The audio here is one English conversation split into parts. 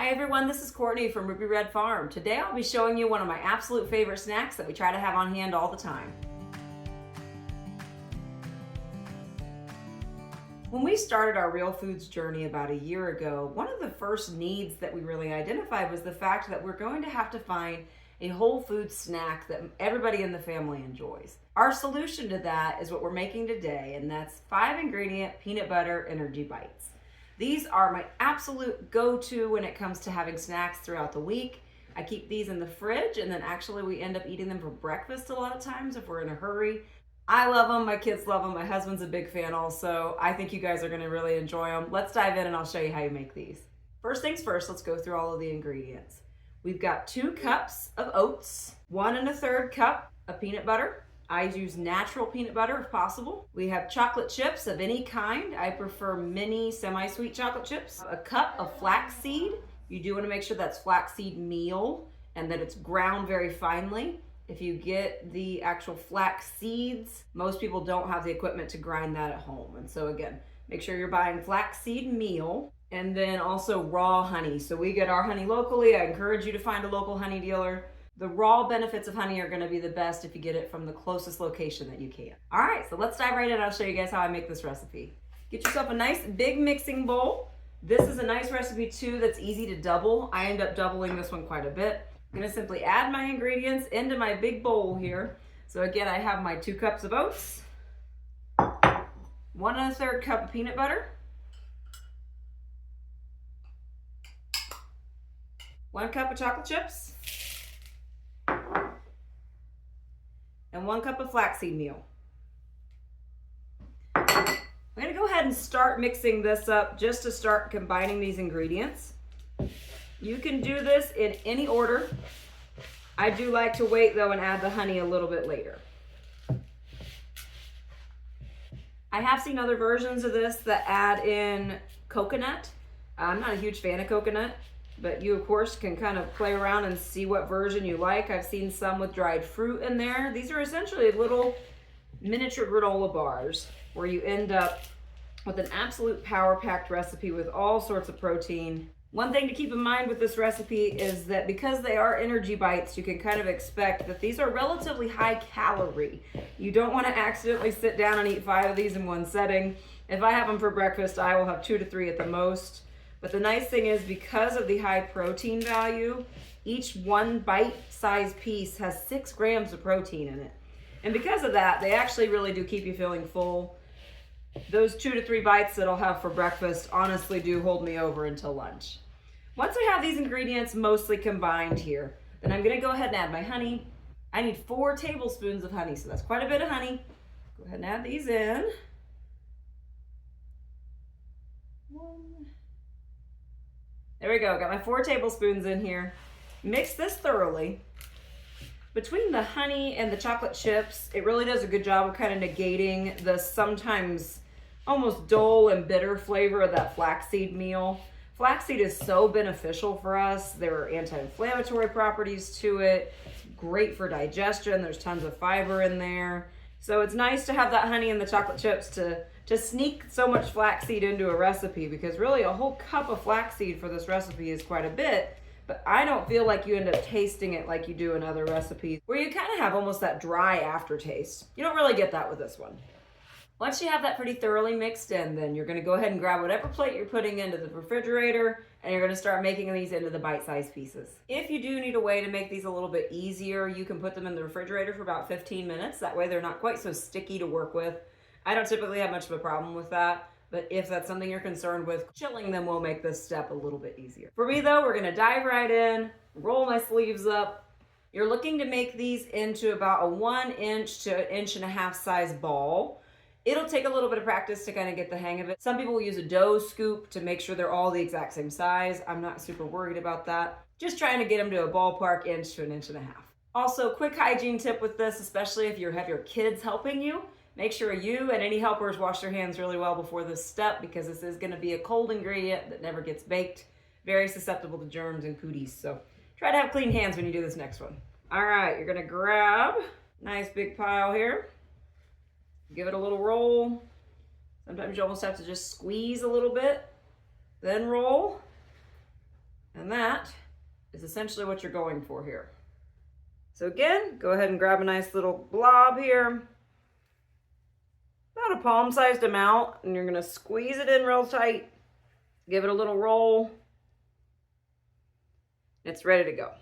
Hi everyone, this is Courtney from Ruby Red Farm. Today I'll be showing you one of my absolute favorite snacks that we try to have on hand all the time. When we started our real foods journey about a year ago, one of the first needs that we really identified was the fact that we're going to have to find a whole food snack that everybody in the family enjoys. Our solution to that is what we're making today, and that's 5-ingredient peanut butter energy bites. These are my absolute go-to when it comes to having snacks throughout the week. I keep these in the fridge, and then actually we end up eating them for breakfast a lot of times if we're in a hurry. I love them, my kids love them, my husband's a big fan also. I think you guys are gonna really enjoy them. Let's dive in and I'll show you how you make these. First things first, let's go through all of the ingredients. We've got 2 cups of oats, 1 1/3 cup of peanut butter. I use natural peanut butter if possible. We have chocolate chips of any kind. I prefer mini semi-sweet chocolate chips. A cup of flax seed. You do want to make sure that's flaxseed meal and that it's ground very finely. If you get the actual flax seeds, most people don't have the equipment to grind that at home. And so again, make sure you're buying flaxseed meal, and then also raw honey. So we get our honey locally. I encourage you to find a local honey dealer. The raw benefits of honey are gonna be the best if you get it from the closest location that you can. All right, so let's dive right in. I'll show you guys how I make this recipe. Get yourself a nice big mixing bowl. This is a nice recipe too that's easy to double. I end up doubling this one quite a bit. I'm gonna simply add my ingredients into my big bowl here. So again, I have my 2 cups of oats, 1 1/3 cup of peanut butter, 1 cup of chocolate chips, and 1 cup of flaxseed meal. I'm gonna go ahead and start mixing this up just to start combining these ingredients. You can do this in any order. I do like to wait though and add the honey a little bit later. I have seen other versions of this that add in coconut. I'm not a huge fan of coconut, but you of course can kind of play around and see what version you like. I've seen some with dried fruit in there. These are essentially little miniature granola bars where you end up with an absolute power-packed recipe with all sorts of protein. One thing to keep in mind with this recipe is that because they are energy bites, you can kind of expect that these are relatively high calorie. You don't want to accidentally sit down and eat 5 of these in one setting. If I have them for breakfast, I will have 2 to 3 at the most. But the nice thing is because of the high protein value, each 1 bite-sized piece has 6 grams of protein in it. And because of that, they actually really do keep you feeling full. Those 2 to 3 bites that I'll have for breakfast honestly do hold me over until lunch. Once I have these ingredients mostly combined here, then I'm gonna go ahead and add my honey. I need 4 tablespoons of honey, so that's quite a bit of honey. Go ahead and add these in. 1. There we go, got my 4 tablespoons in here. Mix this thoroughly. Between the honey and the chocolate chips, it really does a good job of kind of negating the sometimes almost dull and bitter flavor of that flaxseed meal. Flaxseed is so beneficial for us. There are anti-inflammatory properties to it. It's great for digestion. There's tons of fiber in there. So it's nice to have that honey and the chocolate chips to sneak so much flaxseed into a recipe, because really a whole cup of flaxseed for this recipe is quite a bit. But I don't feel like you end up tasting it like you do in other recipes, where you kind of have almost that dry aftertaste. You don't really get that with this one. Once you have that pretty thoroughly mixed in, then you're gonna go ahead and grab whatever plate you're putting into the refrigerator, and you're gonna start making these into the bite-sized pieces. If you do need a way to make these a little bit easier, you can put them in the refrigerator for about 15 minutes. That way they're not quite so sticky to work with. I don't typically have much of a problem with that. But if that's something you're concerned with, chilling them will make this step a little bit easier. For me though, we're gonna dive right in, roll my sleeves up. You're looking to make these into about a 1 inch to 1.5 inch size ball. It'll take a little bit of practice to kind of get the hang of it. Some people will use a dough scoop to make sure they're all the exact same size. I'm not super worried about that. Just trying to get them to a ballpark 1 inch to 1.5 inches. Also, quick hygiene tip with this, especially if you have your kids helping you. Make sure you and any helpers wash their hands really well before this step, because this is going to be a cold ingredient that never gets baked. Very susceptible to germs and cooties. So try to have clean hands when you do this next one. All right, you're going to grab a nice big pile here. Give it a little roll. Sometimes you almost have to just squeeze a little bit, then roll, and And that is essentially what you're going for here. So again, go ahead and grab a nice little blob here. About a palm-sized amount, and you're gonna squeeze it in real tight. Give it a little roll. It's ready to go.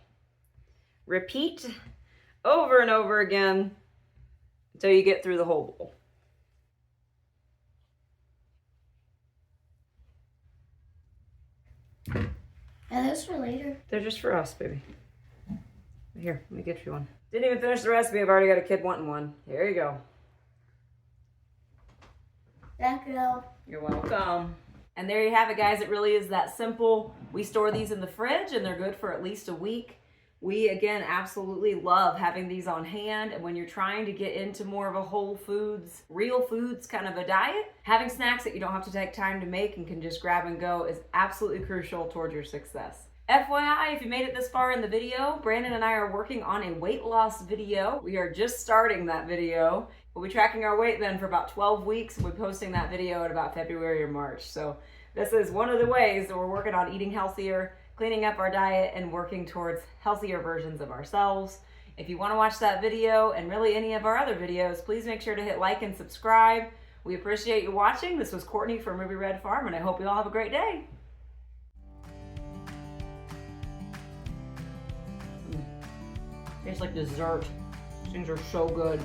Repeat over and over again until you get through the whole bowl. Are those for later? They're just for us, baby. Here, let me get you one. Didn't even finish the recipe. I've already got a kid wanting one. Here you go. Thank you. You're welcome. And there you have it, guys. It really is that simple. We store these in the fridge and they're good for at least a week. We, again, absolutely love having these on hand. And when you're trying to get into more of a whole foods, real foods kind of a diet, having snacks that you don't have to take time to make and can just grab and go is absolutely crucial towards your success. FYI, if you made it this far in the video, Brandon and I are working on a weight loss video. We are just starting that video. We'll be tracking our weight then for about 12 weeks. We'll be posting that video in about February or March. So this is one of the ways that we're working on eating healthier, cleaning up our diet, and working towards healthier versions of ourselves. If you want to watch that video and really any of our other videos, please make sure to hit like and subscribe. We appreciate you watching. This was Courtney from Ruby Red Farm, and I hope you all have a great day. Tastes like dessert. These things are so good.